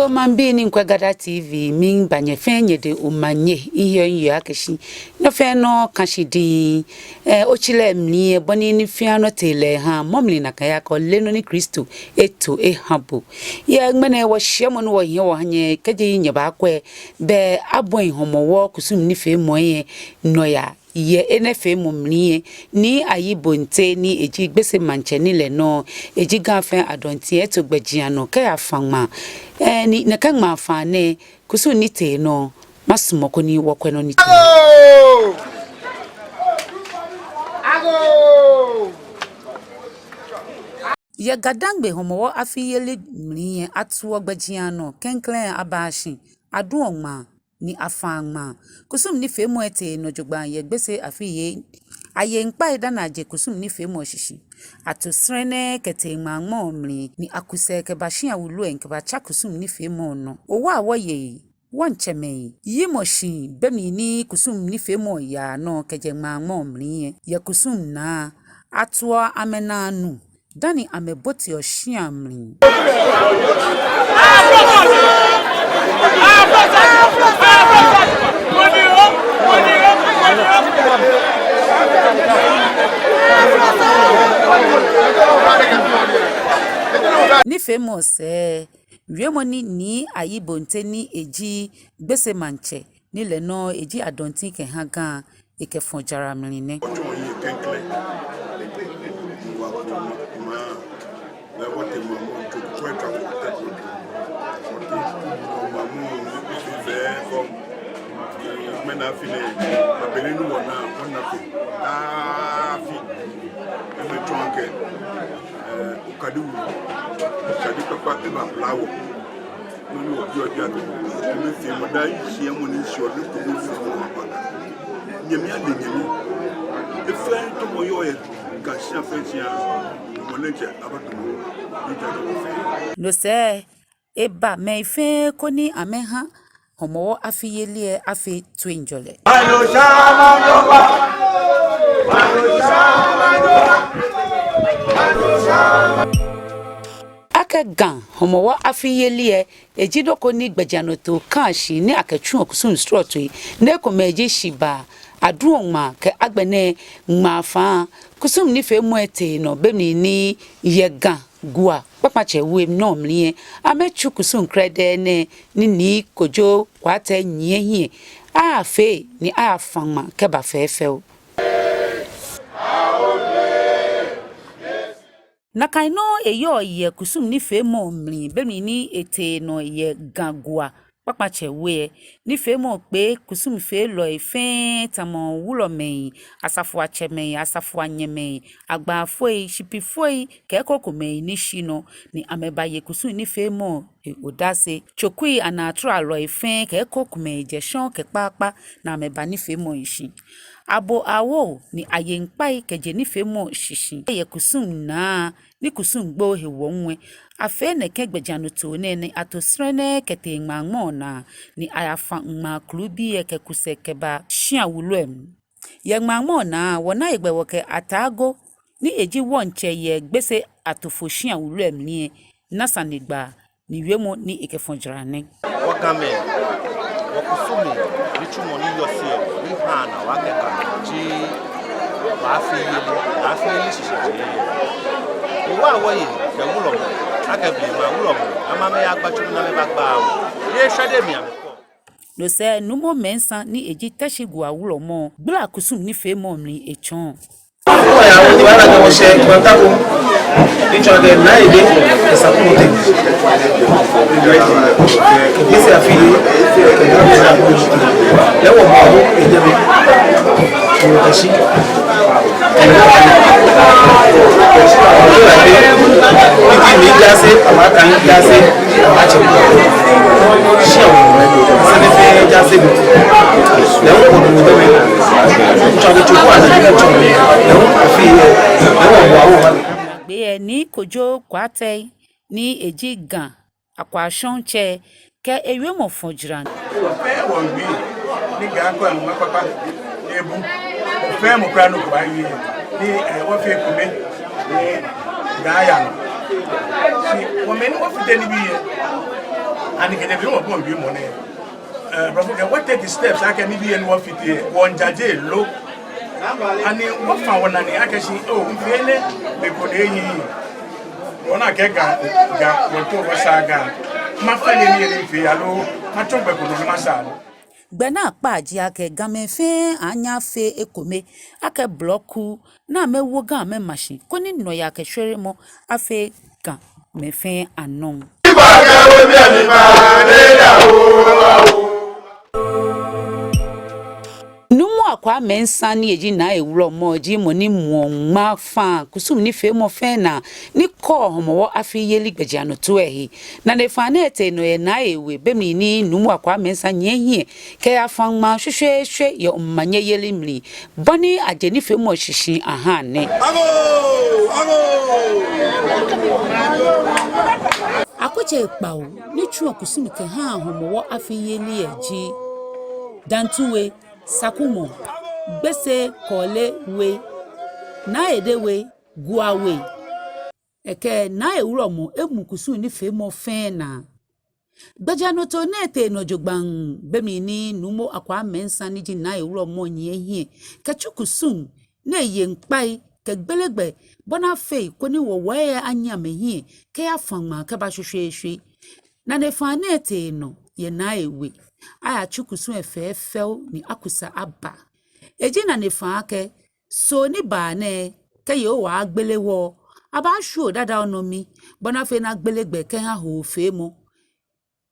Yo mambini nkwagada TV min banye fenye de umanye ihe yu akeshi no fe no kashidi ochile mnie boni ni fiano tele ha momli na kaya ko leno ni Kristo eto ehabo ye gbene wo hyemo no wo ye wo hanye kaje nye ba kwe be abon homowo kusum ni fe moye noya ye enefe mumnie ni ayibonte ni eji Gbese Mantse ni le no eji gafen adonti eto Gbajiano ka afama ni nakang mafane kusu ni te no masumoko ni wokweno ni ye gadangbe Homowo afiyele mnie atuo Gbajiano kenklen abashi aduonma ni afangma kusum ni femo ete no jogban ye Gbese afiye ayenpa ida na je kusum ni femo shishi atu srene kete ngmanmo mri ni akuse ke bashi awulu enke ba cha kusum ni femo no owa awoye woncheme yimoshi bemi ni kusum ni femo ya no keje ngmanmo mri ye kusum na atwa amenanu dani ameboti Oshiyie mri ni famous wiemoni ni ayibonte ni eji Gbese Mantse ni le no eji adonti ke hagan eke fonjara mrine no se eba meife koni ameha Homowo afiyele afi twinjole Gan Homowo afiyele ejidoko ni Gbajiano to kanshi ni akatwu okusun strotwe ne komeji shiba aduonma ke agbene ngmafa kusum ni femu ete no bemni ni yega gua papache wem no mlie amechu kusum krede ne ni kojo kwate nyehie afe ni afama ke ba fefew nakaino eyo ye kusum ni femo mri bemi ni ete no ye gangua papache we ni femo pe kusum fe lo ife tamo wulo me asafu acheme asafu anyeme agba foi shipi foi ke kokome ni shino ni ameba ye kusum ni femo odase chokui anatra lo ife ke kokome jeshan ke papa na ameba ni femo ishi abo awo ni ayenpai keje ni femo shishi ye kusum na ni kusum gbo hewonwe afe ne ke Gbajiano to ne atosrene kete ngmanmo na ni ayafa ngma klubi ke kuseke ba shia wulem ye ngmanmo na wona egbewo ke atago ni eji wonche ye Gbese atofo shia wulem ni nasanigba ni wiemo ni ekefonjrane wakame wakusumi bichumo ni yosio ni hana wakeka ji afiyele shishiye wa woye ke wulo akabi ma wulo amame ya agbachu na me bagba ye hwede mi amko no se numo mensa ni eji tashigu awulo mo bla kusum ni femo mri echon ya wodi wala ga woshe kwantako nicho de na ide Saapeman Gbese afili lewo mo ejebe kashi mi Gbese amaka Gbese Achimota shiawo sane fe Gbese lewo ko mo de we chọrọ chukwu azịga chọrọ lewo afili lewo wa gbe ni kojo kwate ni eji gan akwashon che ke ewe mo fonjran fe won bi ni ga ko en papa ebu fe mo pra no ko ba yi ni wo fe ko me ni ga ya no si wo me ni wo fi de ni bi ye and the can be more be money. Brother, what take the steps I can be and what fit one judge low. And what found one and I can see, oh, they could hear one I get what to saga. My family in Fialo, my chumber could my son. Gbena akpaji ake gamefe anya fe ekome ake bloku na mewo Ga Mashie koni no ya ke hwere mo afe Ga mefe anon Numu akwa mensa ni eji na ewuro mo ji mo ni muonma fa kusum ni fe mo fe na ni ko Homowo afiyeli gbeji anoto ehi na ne fa na ete no ye na ewe bemni ni numu akwa mensa nyehie ke afanma hwehwehwe ye mmanye yeli mli boni ageni fe mo hyishi aha ne akoche pawo ni tru kusum ke ha Homowo afiyeli eji dantuwe Sakaman, Gbese Korle we, na edewe Gbawe. Eke na ewuromo emukusu ni fe mo fena. Gbajano to nete no jogban bemi ni numo akwa mensa ni ji na ewuromo nyehie. Kachukusum ne yenpai ke gbelegbe bona fe koni wo waye anya mehie ke afama ke ba hwehwehwe. Na ne fa nete no ye na ewe. Aya chukusu efefel ni akusa aba. Eji na ne fa ake so ni ba ne ke yo wa agbelewo aba hwu Odadaa onomi bona fe na agbelegbe ke ha ho fe mo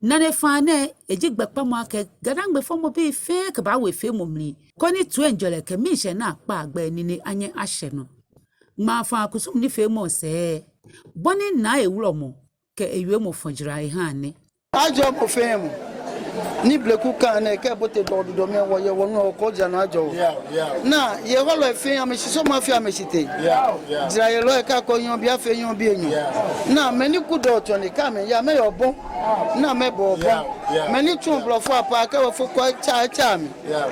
na ne fa ne eji gbepa mo ake gadangbe fo mo bi fe ke ba we fe mo mli koni tu enjole ke mi hye na akpa agba ni ne anye ahye no ma fa kusum ni fe mo se boni na ewuro mo ke ewe mo fonjira ha ne ajo mo fe mo ni bleku kan na ke bote do me wo ye wonu ko jana ajo na ye wo lo fe am si so ma fi am site dira ye lo e ka ko yan bi afe yan bi eyan na me ni kudo to ni ka me ya me yo bon na me bo bon me ni tun blofo apa ka wo fo ko cha mi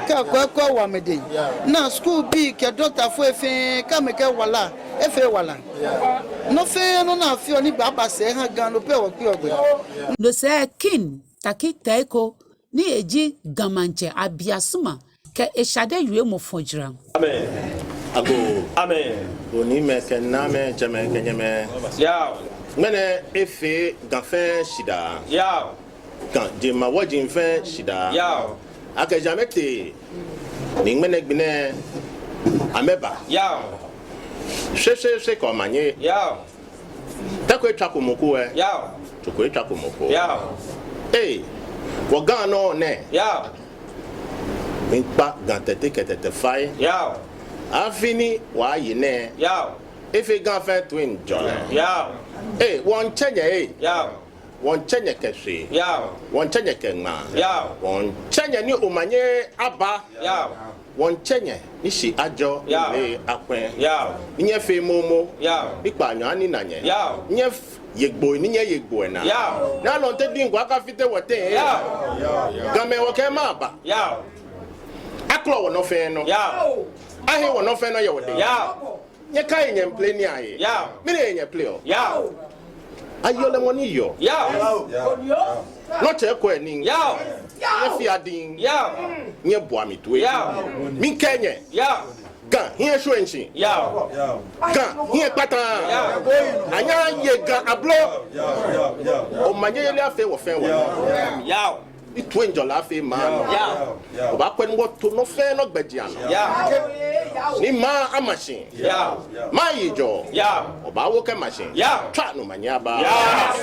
ka ko wa me de na school bi ke doctor fo efe ka me ke wala efe wala no fe no na fi oni baba se han gan lo pe wo pe ogbe no se kin taki taiko ni eji Ga Mashie abiasuma ke eshade yue mo fonjira. Amen. Ago. Amen. Oni me kenna me jeme kenyeme. Ya. Mene efe ganfen shida. Ya. Kan de ma wajin fen shida. Ya. Ake jamete ni mene gbine ameba. Ya. Se ko manye. Ya. Tako etwako moko e. Ya. Toko etwako moko. Ya. Hey, Wagano ne. Yeah. Minpa gantete ketete fai. Yeah. Afini wa yine. Yeah. If you gan fe twin jole. Yeah. Hey, one chenye hey. Yeah. One chenye keshi. Yeah. One chenye kengma. Yeah. One chenye ni umanye aba. Yeah. One chenye ni shi ajo. Yeah. Ni akwen. Yeah. Nye fe momo. Yeah. Ikpa nyo ani nanye. Yeah. Nye Yegbo ni yegbo na. Yeah. Na lo te din kwa ka fite wote. Yeah. Game wo ke ma ba. Yeah. Aklo wo no fe no. Yeah. Ahe wo no fe no ye wo de. Yeah. Nye kai nye play ni aye. Yeah. Me ne nye play o. Yeah. Ayo le woni yo. Yeah. No che ko eni. Yeah. Ye fi adin. Yeah. Nye bo ami tuwe. Yeah. Min kenye. Yeah. Ga here shwenchi. Yeah. Ga here pata. Yeah. Anya ye ga ablo. Yeah. O manye yele afe wo fe wo. Yeah. Itu enjola afe ma. Yeah. O ba kwen wo to no fe no gbeji ano. Yeah. Ni ma amachine. Yeah. Ma yijo. Yeah. O ba wo ke machine. Yeah. Twa no manya ba. Yeah.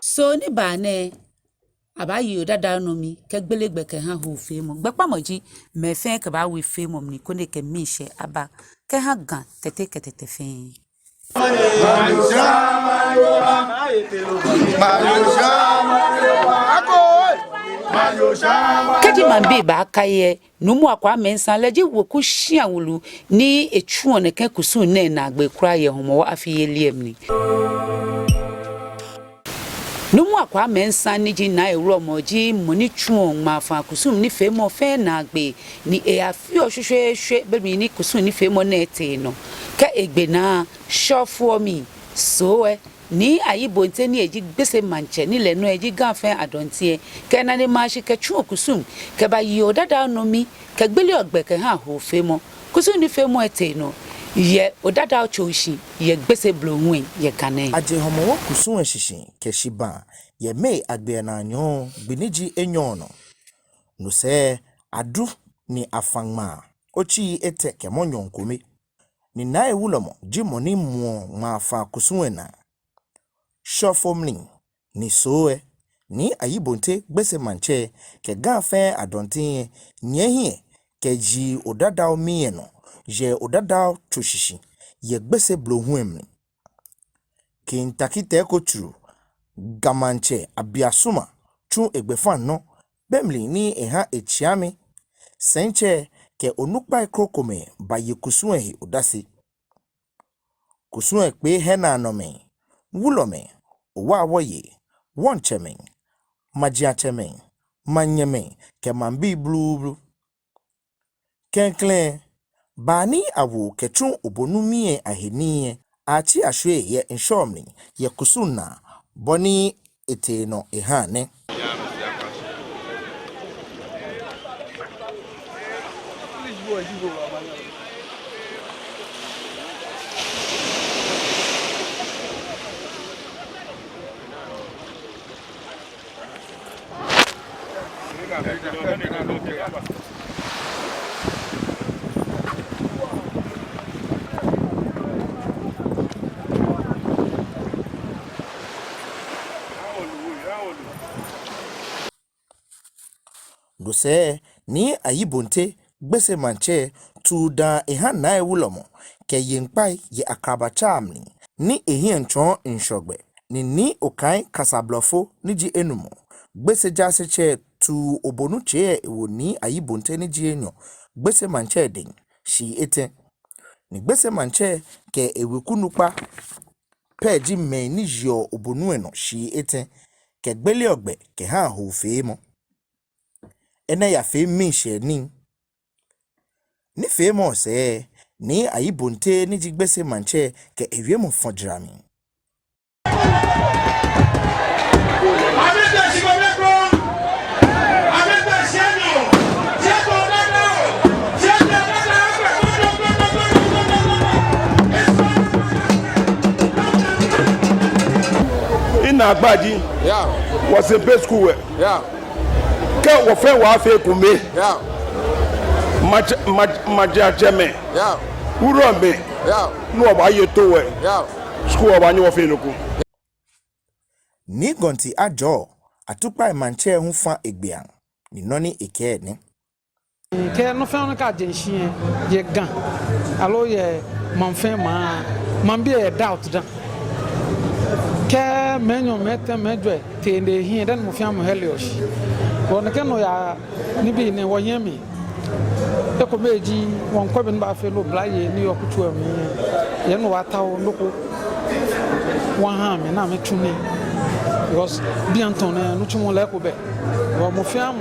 So ni ba ne abayi Odadaa nomi ke gbelegbe ke ha ho fe mo gbepa moji me fe ke ba we fe mo ni ko ne ke mi hye aba ke ha gan tete ketete fe Kedi mambi ba kaye numu akwa mensa leji woku hia wulu ni etu on ke kusu ne na agbekura ye Homowo afiyeli emni Numu akwa mensa ni ji na ewuro moji moni chuon ma fa kusum ni fe mo fe na agbe ni e afi ohwehwehwe bebi ni kusum ni fe mo na ete no ka egbe na shofu omi so ni ayibonte ni eji Gbese Mantse ni lenu eji ganfen adontie ke na ne mashi ke twu okusum ke ba yi Odadao nomi ke gbeli ogbe ke ha ho femo kusum ni femo ete no ye Odadao choshi ye Gbese blonwen ye kane aje homowo kusum ehihyin ke shiba ye me agbe na anyo biniji enyo no no se adu ni afangma ochi ete ke monyo nkome ni na ewulomo jimoni muo mafa kusunwena shofomling ni soe ni ayibonte Gbese Mantse ke gafe adontin nyehie ke ji Odadao mieno je Odadao tushishi ye Gbese blohuemni kintakite kotru Ga Mashie abiasuma tun egbefan no bemli ni eha echiami senche ke onukpa krokome baye kusunwehi odasi kusunwe pe hena anome wulome owawoye woncheme majiacheme manyeme ke mambi blublu kenkle bani awu ketun obonumie ahenie achi ahwe ye inshomni ye kusuna boni ete no ehane Dose ni ayibonte Gbese Mantse tu da eha na ewulomo ke yempai ye akrabacha amni ni ehienchon inshogbe ni okai kasablofo ni ji enumo Gbese jaseche tu obonuche ewo ni ayibonte ni ji enyo Gbese Mantse den shi ete ni Gbese Mantse ke ewekunupa peji me ni jo obonueno shi ete ke gbeli ogbe ke ha ho femo ena ya fe mishe ni femo se ni ayibonte ni ji Gbese Mantse ke ewiemu fojrami Agbaji was a best school. Ke wo fe wa fe kume. Majajeme. Urombe. No ba yeto we. School ba nyi wo fe nuku. Ni gonti ajo atupa Mantse hu fa egbian ni noni eke ni ke no fe no ka jenhie ye gan alo ye manfen ma mambi e doubt dan ke menyo mete medwe tende hie den mo fiam helios won ke no ya ni bi ni wo yemi e ko meji won ko bi ba fe lo blaye ni okutu am ye no watawo loko won ha me na me tuni because bi anton no tumo le ko be wo mo fiam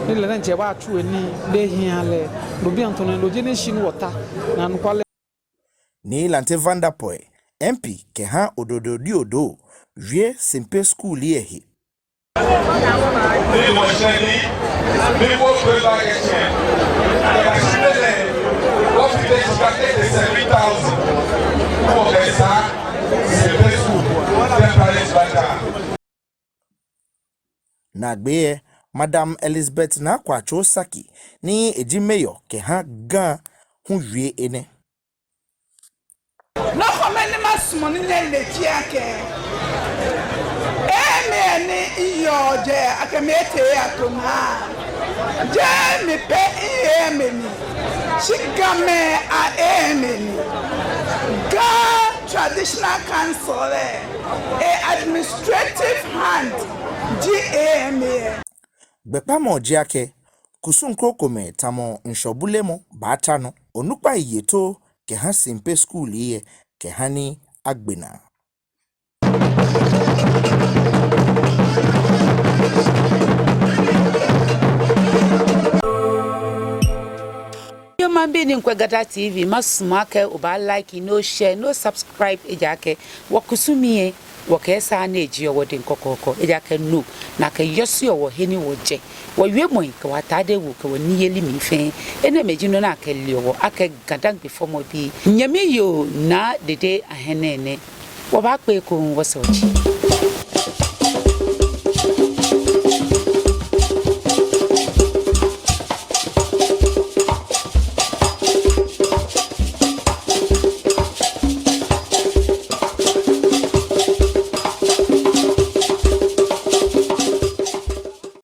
ni le nche ba atu ani de hia le do bi anton lo je ne shi no wota na no kwale ni lante vandapoe MP ke ha ododo di odo wie simple school yehi na gbe Madam Elizabeth na kwacho saki ni ejimeyo ke ha ga hu wie ene no komeni masumoni le tiake emeni iyoje akemete atoma je mi pe emeni shigame a emeni Ga traditional council administrative hand GAMA bepa mo jiake kusun krokome tamo nshobulemo bacha no onukpa iyeto ke ha simple school ye ke hani agbena Yo mambi ni Nkwegata TV masumake oba like no share no subscribe ejake wakusumie Wakesa na eji owode nkokoko eja ka no na ka yosi owo heni woje wo wie mo ka watade wo ka woni yeli mi fe ene meji no na ka liwo aka gadan before mo bi nyame yo na dede ahenene wo ba pe ko wo sochi